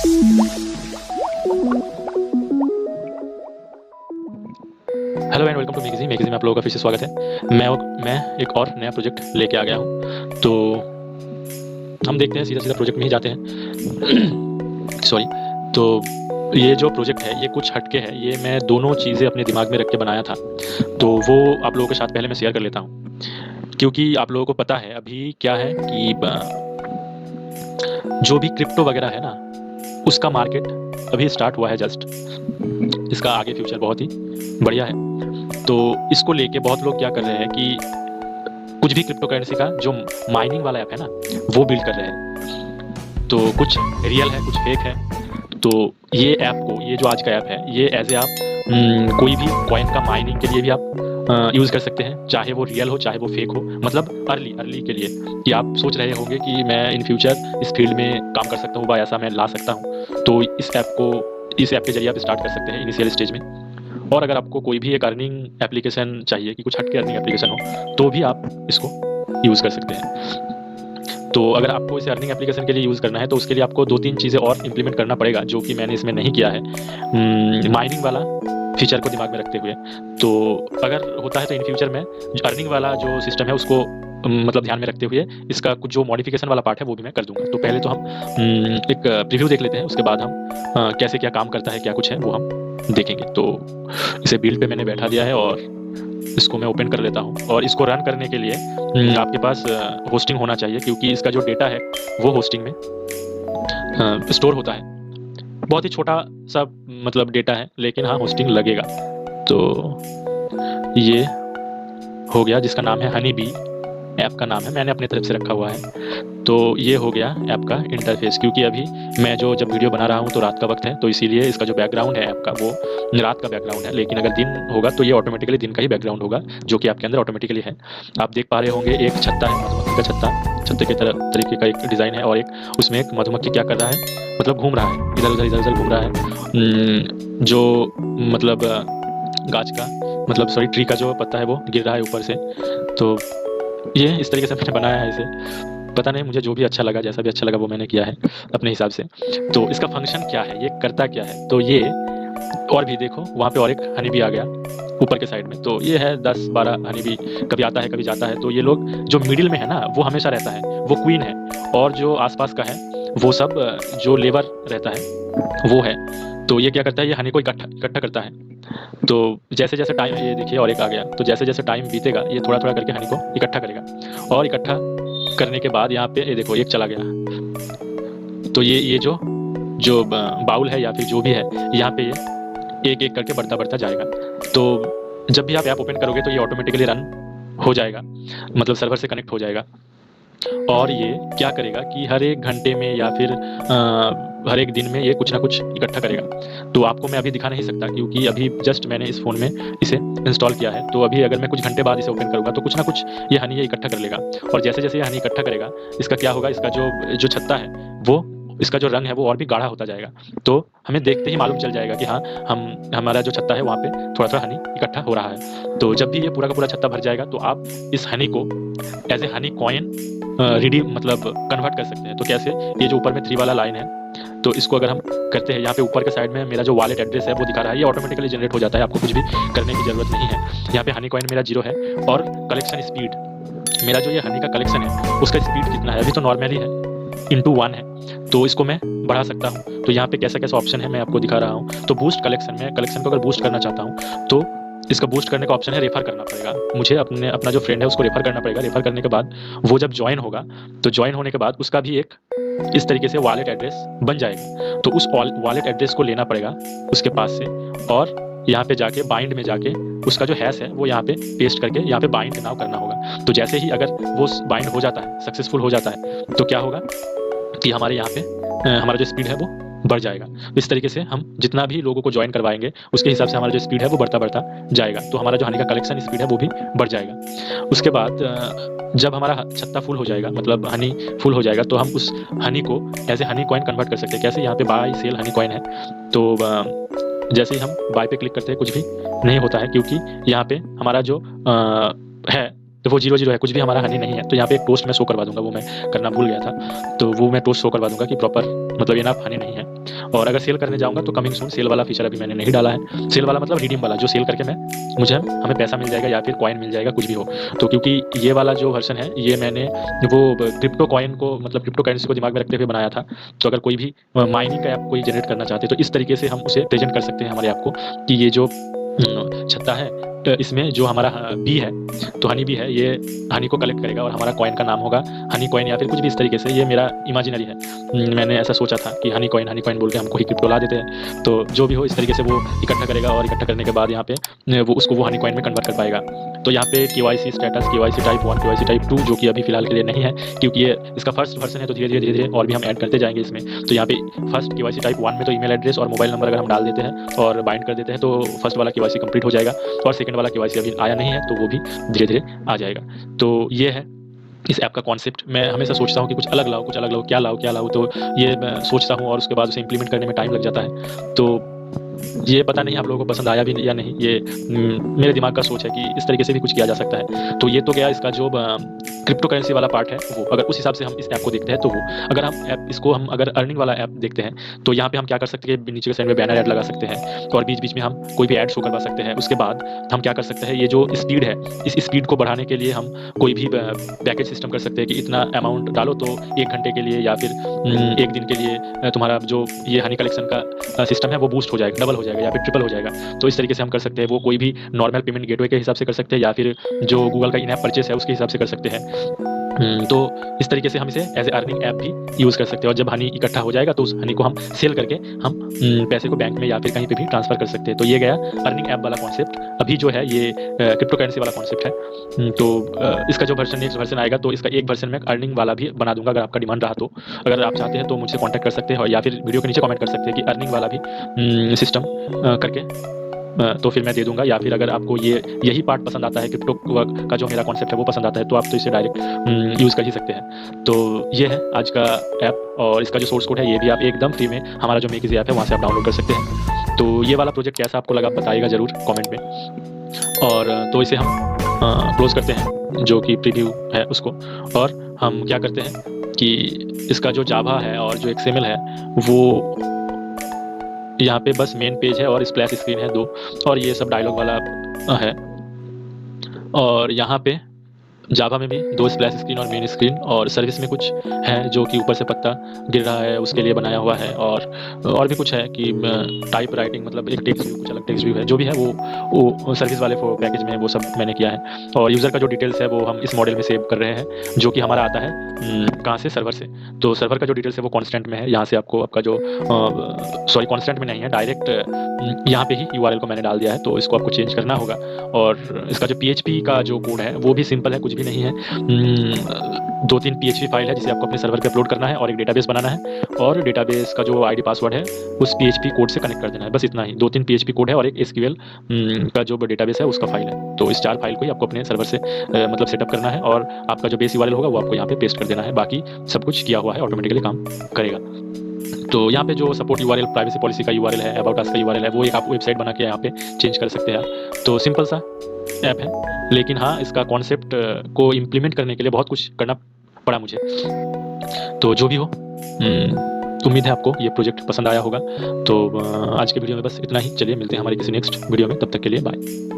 Hello and welcome to magazine में आप लोगों का फिर से स्वागत है। मैं एक और नया प्रोजेक्ट लेके आ गया हूँ। तो हम देखते हैं, सीधा प्रोजेक्ट में ही जाते हैं। सॉरी। तो ये जो प्रोजेक्ट है ये कुछ हटके है। ये मैं दोनों चीज़ें अपने दिमाग में रख के बनाया था, तो वो आप लोगों के साथ पहले मैं शेयर कर लेता हूँ। क्योंकि आप लोगों को पता है अभी क्या है कि जो भी क्रिप्टो वगैरह है ना, उसका मार्केट अभी स्टार्ट हुआ है जस्ट। इसका आगे फ्यूचर बहुत ही बढ़िया है। तो इसको लेके बहुत लोग क्या कर रहे हैं कि कुछ भी क्रिप्टो करेंसी का जो माइनिंग वाला ऐप है ना, वो बिल्ड कर रहे हैं। तो कुछ रियल है, कुछ फेक है। तो ये ऐप को, ये जो आज का ऐप है, ये एज ए आप कोई भी कॉइन का माइनिंग के लिए भी आप यूज़ कर सकते हैं, चाहे वो रियल हो चाहे वो फेक हो। मतलब अर्ली के लिए कि आप सोच रहे होंगे कि मैं इन फ्यूचर इस फील्ड में काम कर सकता हूँ व ऐसा मैं ला सकता हूँ, तो इस ऐप के जरिए आप स्टार्ट कर सकते हैं इनिशियल स्टेज में। और अगर आपको कोई भी एक अर्निंग एप्लीकेशन चाहिए कि कुछ हटके अर्निंग एप्लीकेशन हो, तो भी आप इसको यूज़ कर सकते हैं। तो अगर आपको इसे अर्निंग एप्लीकेशन के लिए यूज़ करना है तो उसके लिए आपको 2-3 चीज़ें और इम्प्लीमेंट करना पड़ेगा, जो कि मैंने इसमें नहीं किया है, माइनिंग वाला फीचर को दिमाग में रखते हुए। तो अगर होता है तो इन फ्यूचर में जो अर्निंग वाला जो सिस्टम है उसको मतलब ध्यान में रखते हुए इसका कुछ जो मॉडिफिकेशन वाला पार्ट है वो भी मैं कर दूंगा। तो पहले तो हम एक प्रीव्यू देख लेते हैं, उसके बाद हम कैसे क्या काम करता है, क्या कुछ है वो हम देखेंगे। तो इसे बिल्ड पे मैंने बैठा दिया है और इसको मैं ओपन कर लेता हूँ। और इसको रन करने के लिए आपके पास होस्टिंग होना चाहिए, क्योंकि इसका जो डेटा है वो होस्टिंग में स्टोर होता है। बहुत ही छोटा सा मतलब डेटा है, लेकिन हाँ होस्टिंग लगेगा। तो ये हो गया, जिसका नाम है हनी बी। ऐप का नाम है, मैंने अपनी तरफ से रखा हुआ है। तो ये हो गया ऐप का इंटरफेस। क्योंकि अभी मैं जब वीडियो बना रहा हूँ तो रात का वक्त है, तो इसीलिए इसका जो बैकग्राउंड है ऐप का वो रात का बैकग्राउंड है। लेकिन अगर दिन होगा तो ये ऑटोमेटिकली दिन का ही बैकग्राउंड होगा, जो कि आपके अंदर ऑटोमेटिकली है। आप देख पा रहे होंगे एक छत्ता है, मधुमक्खी का छत्ते के तरीके का एक डिज़ाइन है, और एक उसमें एक मधुमक्खी क्या कर रहा है, मतलब घूम रहा है, इधर उधर घूम रहा है। जो मतलब गाछ का मतलब सॉरी ट्री का जो पत्ता है वो गिर रहा है ऊपर से। तो ये इस तरीके से मैंने बनाया है इसे। पता नहीं, मुझे जो भी अच्छा लगा, जैसा भी अच्छा लगा वो मैंने किया है अपने हिसाब से। तो इसका फंक्शन क्या है, ये करता क्या है, तो ये और भी देखो वहाँ पे और एक हनी भी आ गया ऊपर के साइड में। तो ये है 10-12 हनी भी, कभी आता है कभी जाता है। तो ये लोग जो मिडिल में है ना वो हमेशा रहता है, वो क्वीन है। और जो आसपास का है वो सब जो लेबर रहता है वो है। तो ये क्या करता है, ये हनी को इकट्ठा करता है। तो जैसे जैसे टाइम, ये देखिए और एक आ गया, तो जैसे जैसे टाइम बीतेगा ये थोड़ा थोड़ा करके हनी को इकट्ठा करेगा। और इकट्ठा करने के बाद यहाँ पे ये देखो एक चला गया। तो ये जो बाउल है या फिर जो भी है, यहाँ पे ये एक एक करके बढ़ता जाएगा। तो जब भी आप ऐप ओपन करोगे तो ये ऑटोमेटिकली रन हो जाएगा, मतलब सर्वर से कनेक्ट हो जाएगा। और ये क्या करेगा कि हर एक घंटे में या फिर हर एक दिन में ये कुछ ना कुछ इकट्ठा करेगा। तो आपको मैं अभी दिखा नहीं सकता, क्योंकि अभी जस्ट मैंने इस फ़ोन में इसे इंस्टॉल किया है। तो अभी अगर मैं कुछ घंटे बाद इसे ओपन करूँगा तो कुछ ना कुछ ये हनी ये इकट्ठा कर लेगा। और जैसे जैसे ये हनी इकट्ठा करेगा, इसका क्या होगा, इसका जो छत्ता है वो, इसका जो रंग है वो और भी गाढ़ा होता जाएगा। तो हमें देखते ही मालूम चल जाएगा कि हाँ, हमारा जो छत्ता है वहाँ पे थोड़ा थोड़ा हनी इकट्ठा हो रहा है। तो जब भी ये पूरा का पूरा छत्ता भर जाएगा तो आप इस हनी को as a honey coin redeem मतलब कन्वर्ट कर सकते हैं। तो कैसे, ये जो ऊपर में 3 वाला लाइन है, तो इसको अगर हम करते हैं, यहाँ पे ऊपर के साइड में मेरा जो वॉलेट एड्रेस है वो दिखा रहा है, ये ऑटोमेटिकली जनरेट हो जाता है, आपको कुछ भी करने की ज़रूरत नहीं है। यहाँ पे हनी कॉइन मेरा 0 है। और कलेक्शन स्पीड, मेरा जो ये हनी का कलेक्शन है उसका स्पीड कितना है, अभी तो नॉर्मली है, इंटू 1 है। तो इसको मैं बढ़ा सकता हूँ। तो यहाँ पे कैसा कैसा ऑप्शन है मैं आपको दिखा रहा हूँ। तो बूस्ट कलेक्शन में, कलेक्शन को अगर बूस्ट करना चाहता हूँ तो इसका बूस्ट करने का ऑप्शन है, रेफर करना पड़ेगा मुझे, अपना जो फ्रेंड है उसको रेफर करना पड़ेगा। रेफर करने के बाद वो जब ज्वाइन होगा, तो ज्वाइन होने के बाद उसका भी एक इस तरीके से वॉलेट एड्रेस बन जाएगा। तो उस वॉलेट एड्रेस को लेना पड़ेगा उसके पास से, और यहाँ पे जाके बाइंड में जाके उसका जो हैश है वो यहाँ पे पेस्ट करके यहाँ पे बाइंड नाउ करना होगा। तो जैसे ही अगर वो बाइंड हो जाता है, सक्सेसफुल हो जाता है, तो क्या होगा कि हमारे यहाँ पे हमारा जो स्पीड है वो बढ़ जाएगा। तो इस तरीके से हम जितना भी लोगों को ज्वाइन करवाएंगे उसके हिसाब से हमारा जो स्पीड है वो बढ़ता जाएगा। तो हमारा जो हनी का कलेक्शन स्पीड है वो भी बढ़ जाएगा। उसके बाद जब हमारा छत्ता फुल हो जाएगा, मतलब हनी फुल हो जाएगा, तो हम उस हनी को as a honey coin convert कर सकते हैं। कैसे, यहाँ पे बाय सेल हनी कॉइन है। तो जैसे ही हम बाय पे क्लिक करते हैं कुछ भी नहीं होता है, क्योंकि यहाँ पे हमारा जो है तो वो 0 0 है, कुछ भी हमारा हनी नहीं है। तो यहाँ पे एक टोस्ट मैं शो करवा दूंगा, वो मैं करना भूल गया था। तो वो मैं टोस्ट शो करवा दूंगा कि प्रॉपर मतलब इनफ हनी नहीं है। और अगर सेल करने जाऊँगा तो कमिंग सून सेल वाला फीचर अभी मैंने नहीं डाला है। सेल वाला मतलब रिडीम वाला, जो सेल करके मुझे हमें पैसा मिल जाएगा या फिर कॉइन मिल जाएगा, कुछ भी हो। तो क्योंकि ये वाला जो वर्जन है ये मैंने वो क्रिप्टो कॉइन को मतलब क्रिप्टो करेंसी को दिमाग में रखते हुए बनाया था। तो अगर कोई भी माइनिंग का ऐप कोई जनरेट करना चाहते हैं तो इस तरीके से हम उसे प्रेजेंट कर सकते हैं हमारे ऐप को कि ये जो छत्ता है इसमें जो हमारा बी है, तो हनी बी है, ये हनी को कलेक्ट करेगा और हमारा कॉइन का नाम होगा हनी कॉइन या फिर कुछ भी इस तरीके से। ये मेरा इमेजिनरी है, मैंने ऐसा सोचा था कि हनी कॉइन बोल के हमको ही क्रिप्टो ला देते हैं। तो जो भी हो इस तरीके से वो इकट्ठा करेगा और इकट्ठा करने के बाद यहाँ पे वो उसको वो हनी कॉइन में कन्वर्ट कर पाएगा। तो यहाँ पे KYC status, KYC type 1, KYC type 2 जो कि अभी फिलहाल के लिए नहीं है क्योंकि ये इसका फर्स्ट वर्जन है। तो धीरे धीरे और भी हम ऐड करते जाएंगे इसमें। तो यहाँ पे फर्स्ट KYC टाइप 1 में तो ईमेल एड्रेस और मोबाइल नंबर अगर हम डाल देते हैं और बाइंड कर देते हैं तो फर्स्ट वाला KYC कंप्लीट हो जाएगा। और सेकंड वाला KYC अभी आया नहीं है तो वो भी धीरे धीरे आ जाएगा। तो ये है इस ऐप का कॉन्सेप्ट। मैं हमेशा सोचता हूँ कि कुछ अलग लाऊं, क्या लाऊं, तो ये मैं सोचता हूँ और उसके बाद उसे इम्प्लीमेंट करने में टाइम लग जाता है। तो ये पता नहीं आप लोगों को पसंद आया भी या नहीं, ये मेरे दिमाग का सोच है कि इस तरीके से भी कुछ किया जा सकता है। तो ये तो गया इसका जो क्रिप्टो करेंसी वाला पार्ट है वो। अगर उस हिसाब से हम इस ऐप को देखते हैं तो वो, अगर हम ऐप इसको हम अगर अर्निंग वाला ऐप देखते हैं तो यहाँ पे हम क्या कर सकते हैं, नीचे के साइड में बैनर ऐड लगा सकते हैं और बीच बीच में हम कोई भी ऐड शो करवा सकते हैं। उसके बाद हम क्या कर सकते हैं, ये जो स्पीड है इस स्पीड को बढ़ाने के लिए हम कोई भी पैकेज सिस्टम कर सकते हैं कि इतना अमाउंट डालो तो 1 घंटे के लिए या फिर 1 दिन के लिए तुम्हारा जो ये हनी कलेक्शन का सिस्टम है वो बूस्ट हो जाएगा, डबल हो जाएगा या फिर ट्रिपल हो जाएगा। तो इस तरीके से हम कर सकते हैं। वो कोई भी नॉर्मल पेमेंट गेटवे के हिसाब से कर सकते हैं या फिर जो गूगल का इन ऐप परचेस है उसके हिसाब से कर सकते हैं। तो इस तरीके से हम इसे एज ए अर्निंग ऐप भी यूज़ कर सकते हैं और जब हनी इकट्ठा हो जाएगा तो उस हनी को हम सेल करके हम पैसे को बैंक में या फिर कहीं पे भी ट्रांसफर कर सकते हैं। तो ये गया अर्निंग ऐप वाला कॉन्सेप्ट। अभी जो है ये क्रिप्टो करेंसी वाला कॉन्सेप्ट है। तो इसका जो नेक्स्ट वर्जन आएगा तो इसका एक वर्जन में अर्निंग वाला भी बना दूंगा अगर आपका डिमांड रहा तो। अगर आप चाहते हैं तो मुझसे कॉन्टैक्ट कर सकते हैं या फिर वीडियो के नीचे कमेंट कर सकते हैं कि अर्निंग वाला भी सिस्टम करके तो फिर मैं दे दूंगा। या फिर अगर आपको यही पार्ट पसंद आता है, क्रिप्टो का जो मेरा कॉन्सेप्ट है वो पसंद आता है तो आप तो इसे डायरेक्ट यूज़ कर ही सकते हैं। तो ये है आज का ऐप और इसका जो सोर्स कोड है ये भी आप एकदम फ्री में हमारा जो मेक इजी ऐप है वहाँ से आप डाउनलोड कर सकते हैं। तो ये वाला प्रोजेक्ट कैसा आपको लगा बताइएगा ज़रूर कॉमेंट में। और तो इसे हम क्लोज करते हैं जो कि प्रीव्यू है उसको, और हम क्या करते हैं कि इसका जो जावा है और जो XML है वो यहाँ पे बस मेन पेज है और स्प्लैश स्क्रीन है 2 और ये सब डायलॉग वाला है। और यहाँ पे जावा में भी 2 स्प्लैश स्क्रीन और मेन स्क्रीन, और सर्विस में कुछ है जो कि ऊपर से पत्ता गिर रहा है उसके लिए बनाया हुआ है। और भी कुछ है कि टाइप राइटिंग मतलब एक टेक्स्ट व्यू, कुछ अलग टेक्स्ट व्यू है, जो भी है वो सर्विस वाले पैकेज में वो सब मैंने किया है। और यूज़र का जो डिटेल्स है वो हम इस मॉडल में सेव कर रहे हैं जो कि हमारा आता है कहाँ से, सर्वर से। तो सर्वर का जो डिटेल्स है वो कॉन्स्टेंट में है। यहाँ से आपको आपका जो सॉरी कॉन्स्टेंट में नहीं है, डायरेक्ट यहाँ पे ही URL को मैंने डाल दिया है तो इसको आपको चेंज करना होगा। और इसका जो PHP का जो कोड है वो भी सिंपल है, कुछ भी नहीं है। 2-3 PHP फाइल है जिसे आपको अपने सर्वर पे अपलोड करना है और एक डेटाबेस बनाना है और डेटाबेस का जो ID पासवर्ड है उस PHP कोड से कनेक्ट कर देना है, बस इतना ही। 2-3 PHP कोड है और एक SQL का जो डेटाबेस है उसका फाइल है। तो इस 4 फाइल को ही आपको अपने सर्वर से मतलब सेटअप करना है और आपका जो बेस URL होगा वो आपको यहाँ पे पेस्ट कर देना है। बाकी सब कुछ किया हुआ है, ऑटोमेटिकली काम करेगा। तो यहाँ पे जो सपोर्ट URL, प्राइवेसी पॉलिसी का URL है, अबाउट अस का URL है, वो एक आप वेबसाइट बना के यहाँ पे चेंज कर सकते हैं। तो सिंपल सा ऐप है, लेकिन हाँ इसका कॉन्सेप्ट को इम्प्लीमेंट करने के लिए बहुत कुछ करना पड़ा मुझे। तो जो भी हो, उम्मीद है आपको ये प्रोजेक्ट पसंद आया होगा। तो आज के वीडियो में बस इतना ही। चलिए मिलते हैं हमारे किसी नेक्स्ट वीडियो में, तब तक के लिए बाय।